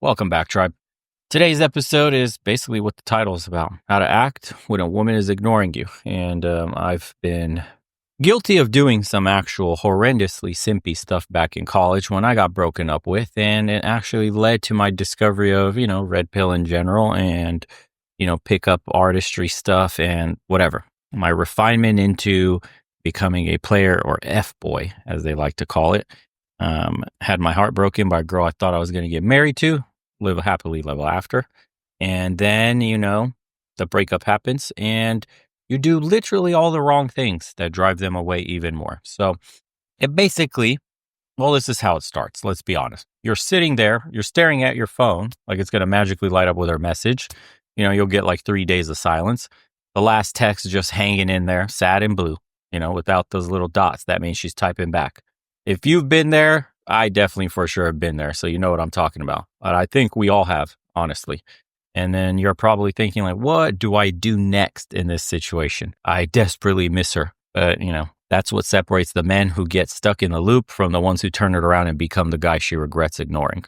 Welcome back, Tribe. Today's episode is basically what the title is about: how to act when a woman is ignoring you. And I've been guilty of doing some actual horrendously simpy stuff back in college when I got broken up with. And it actually led to my discovery of, red pill in general and, pick up artistry stuff and whatever. My refinement into becoming a player, or F-boy, as they like to call it. Had my heart broken by a girl I thought I was going to get married to, live happily ever after. And then, the breakup happens and you do literally all the wrong things that drive them away even more. So it basically, this is how it starts. Let's be honest. You're sitting there, you're staring at your phone like it's going to magically light up with her message. You'll get like 3 days of silence. The last text just hanging in there, sad and blue, without those little dots. That means she's typing back. If you've been there, I definitely for sure have been there. So you know what I'm talking about. But I think we all have, honestly. And then you're probably thinking like, what do I do next in this situation? I desperately miss her. But, that's what separates the men who get stuck in the loop from the ones who turn it around and become the guy she regrets ignoring.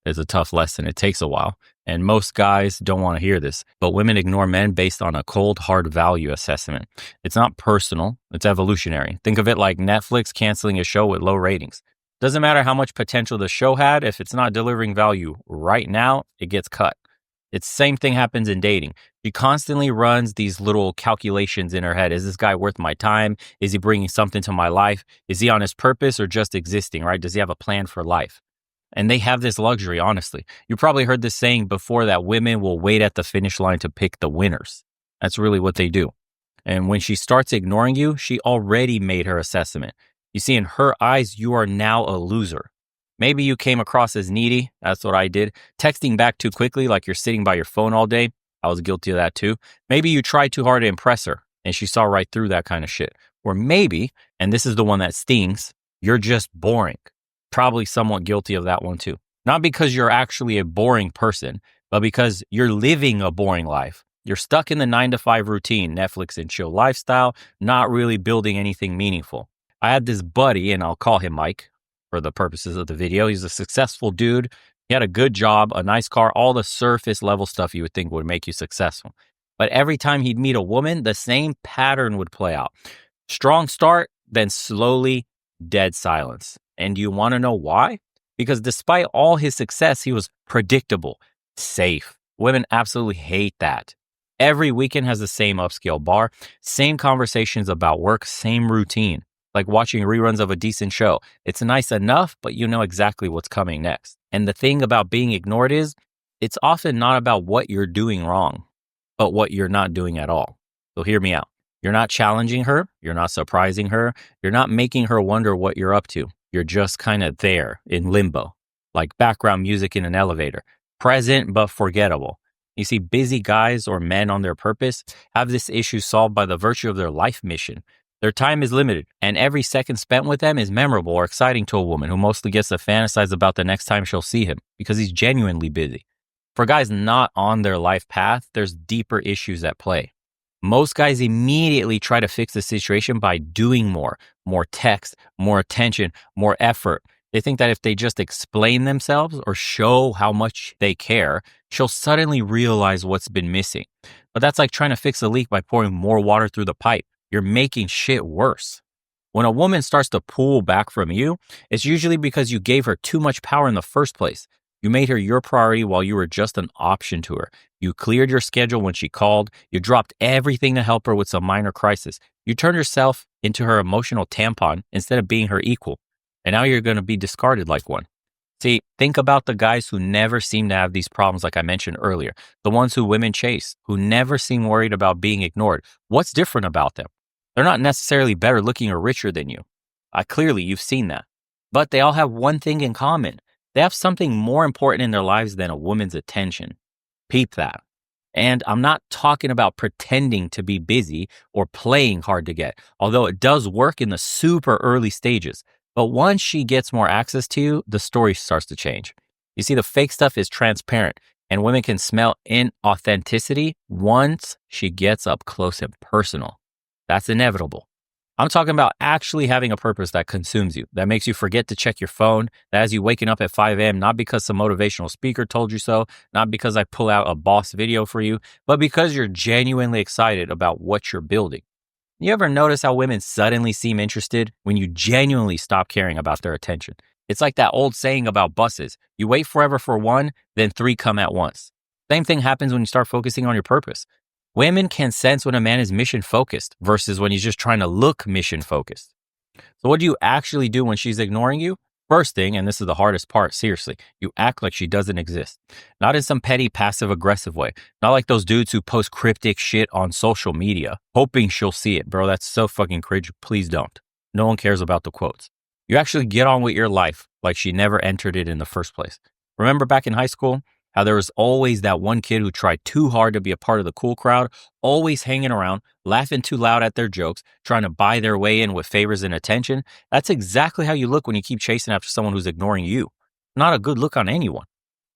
It's a tough lesson. It takes a while. And most guys don't want to hear this. But women ignore men based on a cold, hard value assessment. It's not personal. It's evolutionary. Think of it like Netflix canceling a show with low ratings. Doesn't matter how much potential the show had. If it's not delivering value right now, it gets cut. It's the same thing happens in dating. She constantly runs these little calculations in her head. Is this guy worth my time? Is he bringing something to my life? Is he on his purpose or just existing, right? Does he have a plan for life? And they have this luxury, honestly. You probably heard this saying before that women will wait at the finish line to pick the winners. That's really what they do. And when she starts ignoring you, she already made her assessment. You see, in her eyes, you are now a loser. Maybe you came across as needy. That's what I did. Texting back too quickly, like you're sitting by your phone all day. I was guilty of that too. Maybe you tried too hard to impress her and she saw right through that kind of shit. Or maybe, and this is the one that stings, you're just boring. Probably somewhat guilty of that one too. Not because you're actually a boring person, but because you're living a boring life. You're stuck in the 9-to-5 routine, Netflix and chill lifestyle, not really building anything meaningful. I had this buddy, and I'll call him Mike for the purposes of the video. He's a successful dude. He had a good job, a nice car, all the surface level stuff you would think would make you successful. But every time he'd meet a woman, the same pattern would play out. Strong start, then slowly dead silence. And do you want to know why? Because despite all his success, he was predictable, safe. Women absolutely hate that. Every weekend has the same upscale bar, same conversations about work, same routine. Like watching reruns of a decent show. It's nice enough, but you know exactly what's coming next. And the thing about being ignored is, it's often not about what you're doing wrong, but what you're not doing at all. So hear me out. You're not challenging her. You're not surprising her. You're not making her wonder what you're up to. You're just kind of there in limbo, like background music in an elevator. Present, but forgettable. You see, busy guys or men on their purpose have this issue solved by the virtue of their life mission. Their time is limited, and every second spent with them is memorable or exciting to a woman who mostly gets to fantasize about the next time she'll see him because he's genuinely busy. For guys not on their life path, there's deeper issues at play. Most guys immediately try to fix the situation by doing more text, more attention, more effort. They think that if they just explain themselves or show how much they care, she'll suddenly realize what's been missing. But that's like trying to fix a leak by pouring more water through the pipe. You're making shit worse. When a woman starts to pull back from you, it's usually because you gave her too much power in the first place. You made her your priority while you were just an option to her. You cleared your schedule when she called. You dropped everything to help her with some minor crisis. You turned yourself into her emotional tampon instead of being her equal. And now you're going to be discarded like one. See, think about the guys who never seem to have these problems like I mentioned earlier. The ones who women chase, who never seem worried about being ignored. What's different about them? They're not necessarily better looking or richer than you. Clearly, you've seen that. But they all have one thing in common. They have something more important in their lives than a woman's attention. Peep that. And I'm not talking about pretending to be busy or playing hard to get, although it does work in the super early stages. But once she gets more access to you, the story starts to change. You see, the fake stuff is transparent, and women can smell inauthenticity once she gets up close and personal. That's inevitable. I'm talking about actually having a purpose that consumes you, that makes you forget to check your phone, that has you waking up at 5 a.m., not because some motivational speaker told you so, not because I pull out a boss video for you, but because you're genuinely excited about what you're building. You ever notice how women suddenly seem interested when you genuinely stop caring about their attention? It's like that old saying about buses. You wait forever for one, then three come at once. Same thing happens when you start focusing on your purpose. Women can sense when a man is mission focused versus when he's just trying to look mission focused. So, what do you actually do when she's ignoring you? First thing, and this is the hardest part, seriously, you act like she doesn't exist. Not in some petty, passive aggressive way. Not like those dudes who post cryptic shit on social media, hoping she'll see it. Bro, that's so fucking cringe. Please don't. No one cares about the quotes. You actually get on with your life like she never entered it in the first place. Remember back in high school, how there was always that one kid who tried too hard to be a part of the cool crowd, always hanging around, laughing too loud at their jokes, trying to buy their way in with favors and attention? That's exactly how you look when you keep chasing after someone who's ignoring you. Not a good look on anyone.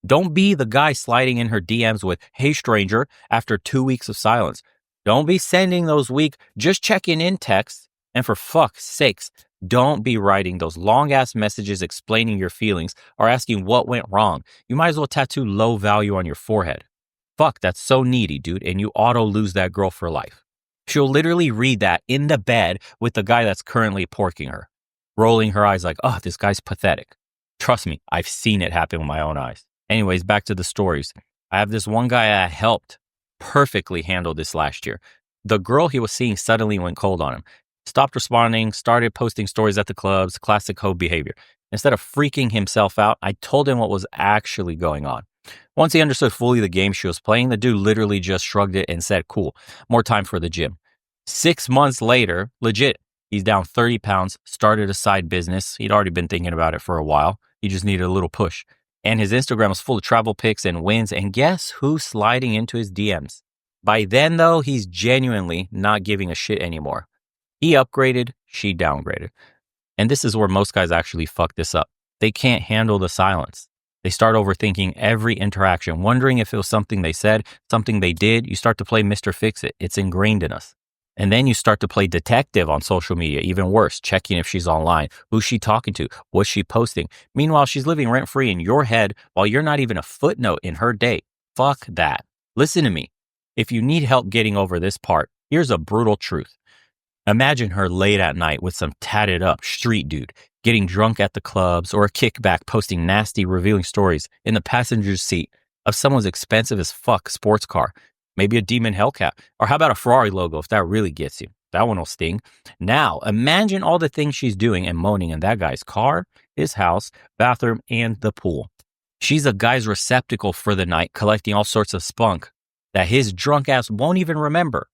Don't be the guy sliding in her DMs with, "Hey stranger," after 2 weeks of silence. Don't be sending those weak, "just checking in" texts. And for fuck's sakes, don't be writing those long ass messages explaining your feelings or asking what went wrong. You might as well tattoo low value on your forehead. Fuck, that's so needy, dude, and you auto lose that girl for life. She'll literally read that in the bed with the guy that's currently porking her, rolling her eyes like, "Oh, this guy's pathetic." Trust me, I've seen it happen with my own eyes. Anyways, back to the stories. I have this one guy I helped perfectly handle this last year. The girl he was seeing suddenly went cold on him. Stopped responding, started posting stories at the clubs, classic hoe behavior. Instead of freaking himself out, I told him what was actually going on. Once he understood fully the game she was playing, the dude literally just shrugged it and said, "Cool, more time for the gym." 6 months later, legit, he's down 30 pounds, started a side business. He'd already been thinking about it for a while. He just needed a little push. And his Instagram was full of travel pics and wins. And guess who's sliding into his DMs? By then, though, he's genuinely not giving a shit anymore. He upgraded, she downgraded. And this is where most guys actually fuck this up. They can't handle the silence. They start overthinking every interaction, wondering if it was something they said, something they did. You start to play Mr. Fix-It. It's ingrained in us. And then you start to play detective on social media, even worse, checking if she's online, who's she talking to, what's she posting. Meanwhile, she's living rent-free in your head while you're not even a footnote in her day. Fuck that. Listen to me. If you need help getting over this part, here's a brutal truth. Imagine her late at night with some tatted up street dude, getting drunk at the clubs or a kickback posting nasty, revealing stories in the passenger seat of someone's expensive as fuck sports car. Maybe a Demon Hellcat. Or how about a Ferrari logo if that really gets you? That one will sting. Now, imagine all the things she's doing and moaning in that guy's car, his house, bathroom, and the pool. She's a guy's receptacle for the night, collecting all sorts of spunk that his drunk ass won't even remember.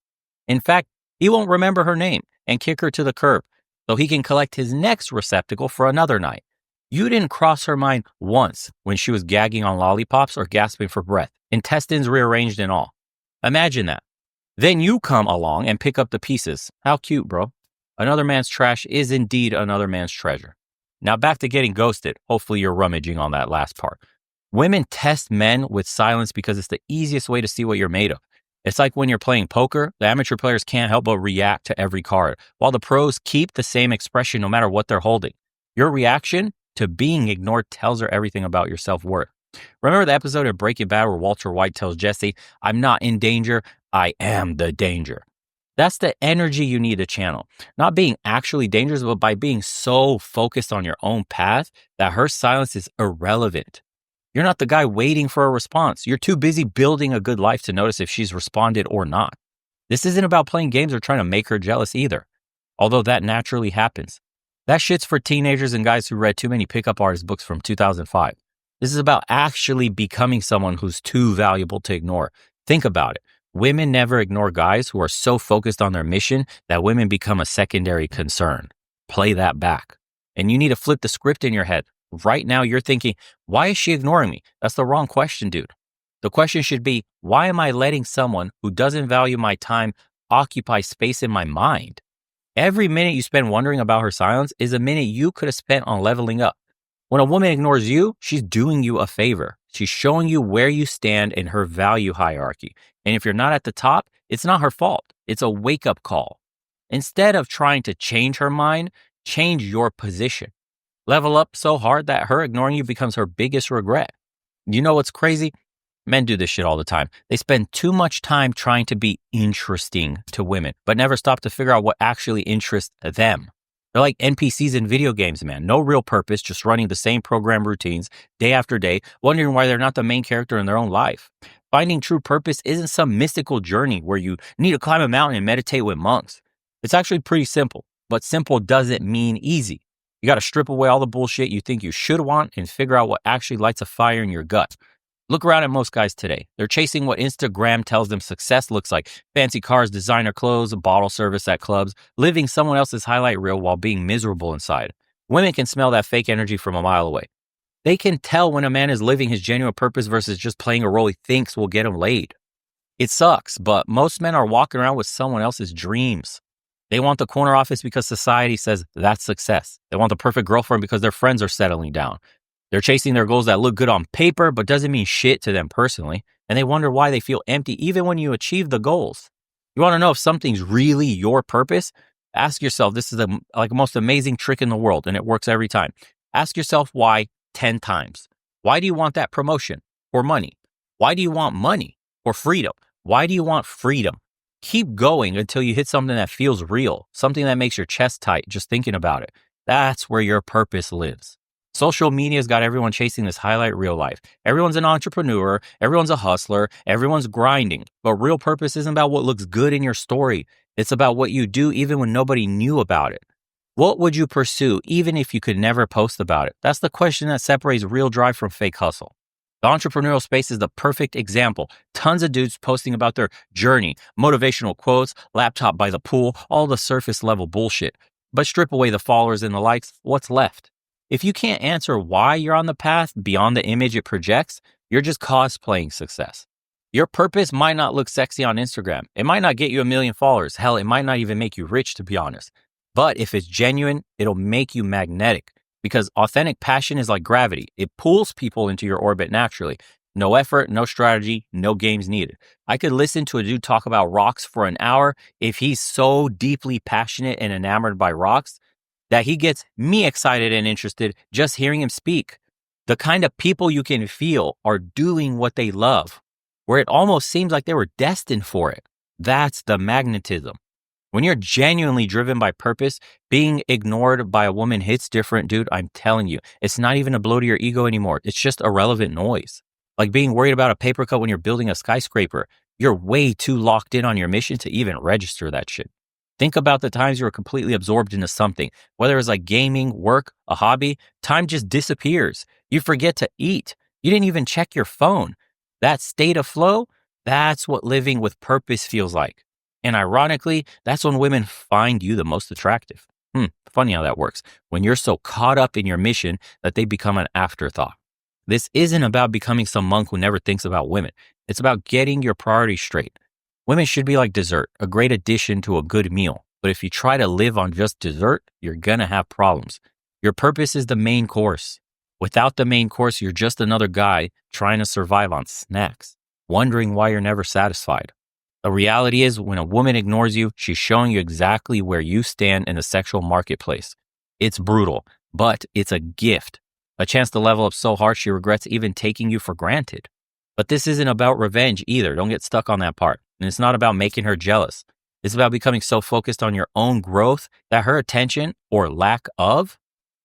In fact, he won't remember her name and kick her to the curb so he can collect his next receptacle for another night. You didn't cross her mind once when she was gagging on lollipops or gasping for breath, intestines rearranged and all. Imagine that. Then you come along and pick up the pieces. How cute, bro. Another man's trash is indeed another man's treasure. Now back to getting ghosted. Hopefully you're rummaging on that last part. Women test men with silence because it's the easiest way to see what you're made of. It's like when you're playing poker, the amateur players can't help but react to every card, while the pros keep the same expression no matter what they're holding. Your reaction to being ignored tells her everything about your self-worth. Remember the episode of Breaking Bad where Walter White tells Jesse, "I'm not in danger, I am the danger." That's the energy you need to channel. Not being actually dangerous, but by being so focused on your own path that her silence is irrelevant. You're not the guy waiting for a response. You're too busy building a good life to notice if she's responded or not. This isn't about playing games or trying to make her jealous either, although that naturally happens. That shit's for teenagers and guys who read too many pickup artist books from 2005. This is about actually becoming someone who's too valuable to ignore. Think about it. Women never ignore guys who are so focused on their mission that women become a secondary concern. Play that back. And you need to flip the script in your head. Right now, you're thinking, why is she ignoring me? That's the wrong question, dude. The question should be, why am I letting someone who doesn't value my time occupy space in my mind? Every minute you spend wondering about her silence is a minute you could have spent on leveling up. When a woman ignores you, she's doing you a favor. She's showing you where you stand in her value hierarchy. And if you're not at the top, it's not her fault. It's a wake-up call. Instead of trying to change her mind, change your position. Level up so hard that her ignoring you becomes her biggest regret. You know what's crazy? Men do this shit all the time. They spend too much time trying to be interesting to women, but never stop to figure out what actually interests them. They're like NPCs in video games, man. No real purpose, just running the same program routines day after day, wondering why they're not the main character in their own life. Finding true purpose isn't some mystical journey where you need to climb a mountain and meditate with monks. It's actually pretty simple, but simple doesn't mean easy. You got to strip away all the bullshit you think you should want and figure out what actually lights a fire in your gut. Look around at most guys today. They're chasing what Instagram tells them success looks like. Fancy cars, designer clothes, bottle service at clubs, living someone else's highlight reel while being miserable inside. Women can smell that fake energy from a mile away. They can tell when a man is living his genuine purpose versus just playing a role he thinks will get him laid. It sucks, but most men are walking around with someone else's dreams. They want the corner office because society says that's success. They want the perfect girlfriend because their friends are settling down. They're chasing their goals that look good on paper, but doesn't mean shit to them personally. And they wonder why they feel empty even when you achieve the goals. You want to know if something's really your purpose? Ask yourself, this is the most amazing trick in the world, and it works every time. Ask yourself why 10 times. Why do you want that promotion or money? Why do you want money or freedom? Why do you want freedom? Keep going until you hit something that feels real, something that makes your chest tight just thinking about it. That's where your purpose lives. Social media's got everyone chasing this highlight reel life. Everyone's an entrepreneur, everyone's a hustler, everyone's grinding. But real purpose isn't about what looks good in your story. It's about what you do even when nobody knew about it. What would you pursue even if you could never post about it? That's the question that separates real drive from fake hustle. The entrepreneurial space is the perfect example. Tons of dudes posting about their journey, motivational quotes, laptop by the pool, all the surface level bullshit. But strip away the followers and the likes, what's left? If you can't answer why you're on the path beyond the image it projects, you're just cosplaying success. Your purpose might not look sexy on Instagram. It might not get you 1 million followers. Hell, it might not even make you rich, to be honest. But if it's genuine, it'll make you magnetic. Because authentic passion is like gravity. It pulls people into your orbit naturally. No effort, no strategy, no games needed. I could listen to a dude talk about rocks for an hour if he's so deeply passionate and enamored by rocks that he gets me excited and interested just hearing him speak. The kind of people you can feel are doing what they love, where it almost seems like they were destined for it. That's the magnetism. When you're genuinely driven by purpose, being ignored by a woman hits different, dude. I'm telling you, it's not even a blow to your ego anymore. It's just irrelevant noise. Like being worried about a paper cut when you're building a skyscraper. You're way too locked in on your mission to even register that shit. Think about the times you were completely absorbed into something, whether it's like gaming, work, a hobby. Time just disappears. You forget to eat. You didn't even check your phone. That state of flow, that's what living with purpose feels like. And ironically, that's when women find you the most attractive. Funny how that works. When you're so caught up in your mission that they become an afterthought. This isn't about becoming some monk who never thinks about women. It's about getting your priorities straight. Women should be like dessert, a great addition to a good meal. But if you try to live on just dessert, you're gonna have problems. Your purpose is the main course. Without the main course, you're just another guy trying to survive on snacks, wondering why you're never satisfied. The reality is, when a woman ignores you, she's showing you exactly where you stand in the sexual marketplace. It's brutal, but it's a gift. A chance to level up so hard she regrets even taking you for granted. But this isn't about revenge either. Don't get stuck on that part. And it's not about making her jealous. It's about becoming so focused on your own growth that her attention, or lack of,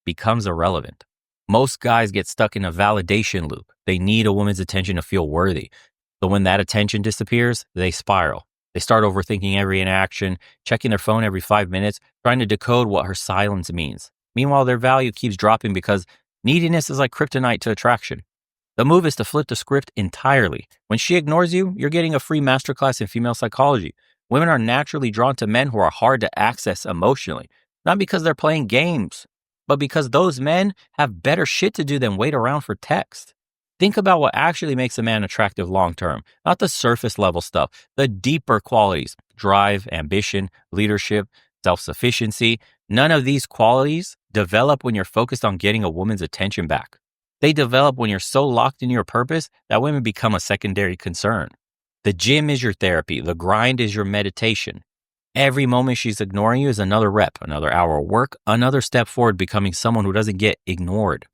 becomes irrelevant. Most guys get stuck in a validation loop. They need a woman's attention to feel worthy. But when that attention disappears, they spiral. They start overthinking every interaction, checking their phone every 5 minutes, trying to decode what her silence means. Meanwhile, their value keeps dropping because neediness is like kryptonite to attraction. The move is to flip the script entirely. When she ignores you, you're getting a free masterclass in female psychology. Women are naturally drawn to men who are hard to access emotionally, not because they're playing games, but because those men have better shit to do than wait around for text. Think about what actually makes a man attractive long-term, not the surface level stuff, the deeper qualities, drive, ambition, leadership, self-sufficiency. None of these qualities develop when you're focused on getting a woman's attention back. They develop when you're so locked in your purpose that women become a secondary concern. The gym is your therapy. The grind is your meditation. Every moment she's ignoring you is another rep, another hour of work, another step forward becoming someone who doesn't get ignored.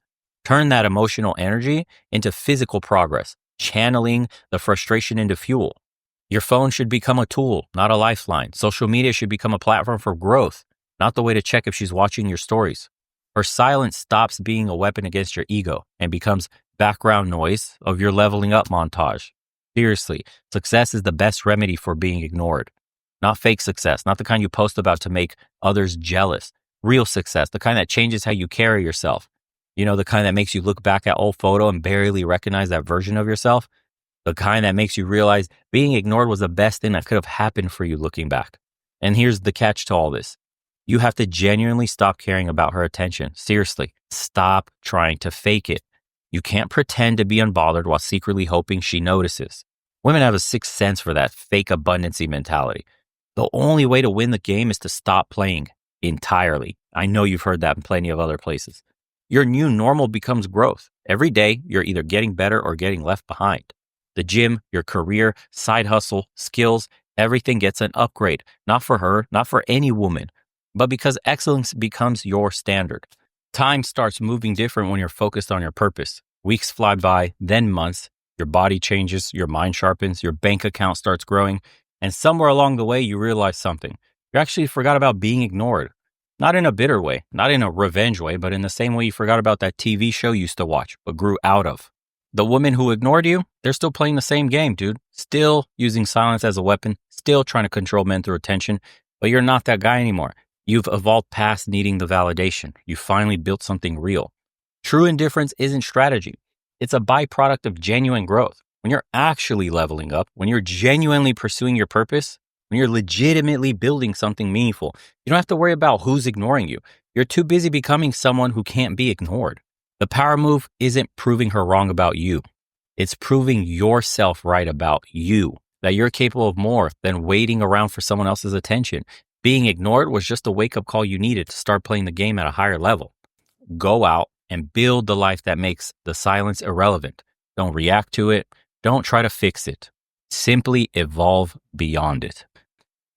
Turn that emotional energy into physical progress, channeling the frustration into fuel. Your phone should become a tool, not a lifeline. Social media should become a platform for growth, not the way to check if she's watching your stories. Her silence stops being a weapon against your ego and becomes background noise of your leveling up montage. Seriously, success is the best remedy for being ignored. Not fake success, not the kind you post about to make others jealous. Real success, the kind that changes how you carry yourself. You know, the kind that makes you look back at old photo and barely recognize that version of yourself. The kind that makes you realize being ignored was the best thing that could have happened for you looking back. And here's the catch to all this. You have to genuinely stop caring about her attention. Seriously, stop trying to fake it. You can't pretend to be unbothered while secretly hoping she notices. Women have a sixth sense for that fake abundancy mentality. The only way to win the game is to stop playing entirely. I know you've heard that in plenty of other places. Your new normal becomes growth. Every day, you're either getting better or getting left behind. The gym, your career, side hustle, skills, everything gets an upgrade. Not for her, not for any woman, but because excellence becomes your standard. Time starts moving different when you're focused on your purpose. Weeks fly by, then months. Your body changes, your mind sharpens, your bank account starts growing, and somewhere along the way, you realize something. You actually forgot about being ignored. Not in a bitter way, not in a revenge way, but in the same way you forgot about that TV show you used to watch, but grew out of. The women who ignored you, they're still playing the same game, dude. Still using silence as a weapon, still trying to control men through attention, but you're not that guy anymore. You've evolved past needing the validation. You finally built something real. True indifference isn't strategy. It's a byproduct of genuine growth. When you're actually leveling up, when you're genuinely pursuing your purpose, when you're legitimately building something meaningful, you don't have to worry about who's ignoring you. You're too busy becoming someone who can't be ignored. The power move isn't proving her wrong about you. It's proving yourself right about you, that you're capable of more than waiting around for someone else's attention. Being ignored was just a wake-up call you needed to start playing the game at a higher level. Go out and build the life that makes the silence irrelevant. Don't react to it. Don't try to fix it. Simply evolve beyond it.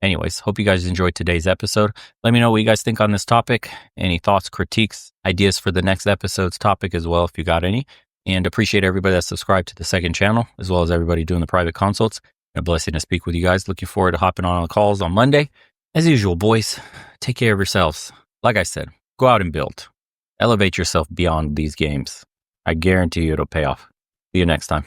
Anyways, hope you guys enjoyed today's episode. Let me know what you guys think on this topic. Any thoughts, critiques, ideas for the next episode's topic as well, if you got any. And appreciate everybody that's subscribed to the second channel, as well as everybody doing the private consults. A blessing to speak with you guys. Looking forward to hopping on the calls on Monday. As usual, boys, take care of yourselves. Like I said, go out and build. Elevate yourself beyond these games. I guarantee you it'll pay off. See you next time.